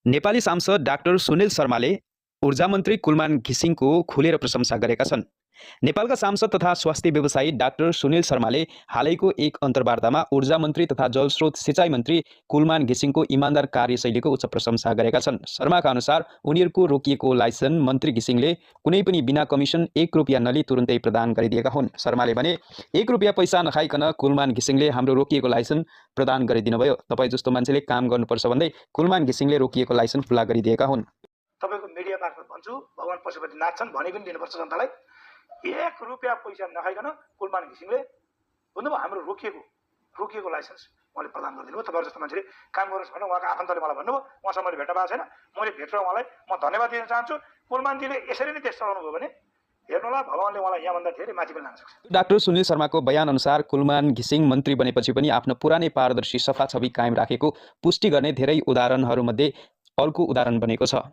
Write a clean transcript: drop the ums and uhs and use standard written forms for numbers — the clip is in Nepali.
नेपाली सांसद डाक्टर सुनिल शर्माले ऊर्जा मन्त्री कुलमान घिसिङको खुलेर प्रशंसा गरेका छन्। नेपालका सांसद तथा स्वास्थ्य व्यवसायी डाक्टर सुनिल शर्माले हालैको एक अन्तर्वार्तामा ऊर्जा मन्त्री तथा जलस्रोत सिँचाइ मन्त्री कुलमान घिसिङको इमानदार कार्यशैलीको उच्च प्रशंसा गरेका छन्। शर्माका अनुसार उनीहरूको रोकिएको लाइसेन्स मन्त्री घिसिङले कुनै पनि बिना कमिसन 1 रुपियाँ नलिई तुरुन्तै प्रदान गरिदिएका हुन्। शर्माले भने 1 रुपियाँ पैसा नखाइकन कुलमान घिसिङले हाम्रो रोकिएको लाइसेन्स प्रदान गरिदिनुभयो। तपाईँ जस्तो मान्छेले काम गर्नुपर्छ भन्दै कुलमान घिसिङले रोकिएको लाइसेन्स खुला गरिदिएका हुन्। तपाईको मिडिया मार्फत भन्छु, भगवान पशुपति नाच्छन् भने पनि दिनुपर्छ जनतालाई। 1 रुपियाँ पैसा नखाइकन कुलमान घिसिङले भन्नुभयो हाम्रो रोकिएको लाइसेन्स उहाँले प्रदान गरिदिनु भयो। तपाईँहरू जस्तो मान्छेले काम गर्नुहोस् भनेर उहाँको आफन्तले मलाई भन्नुभयो। उहाँसँग मैले भेट्न पाएको छैन, मैले भेटेर उहाँलाई म धन्यवाद दिन चाहन्छु। कुलमानजीले यसरी नै देश चलाउनु भयो भने हेर्नुहोला, भगवानले उहाँलाई यहाँभन्दा धेरै माथि पनि लान सक्छ। डाक्टर सुनिल शर्माको बयान अनुसार कुलमान घिसिङ मन्त्री बनेपछि पनि आफ्नो पुरानै पारदर्शी सफा छवि कायम राखेको पुष्टि गर्ने धेरै उदाहरणहरूमध्ये अर्को उदाहरण बनेको छ।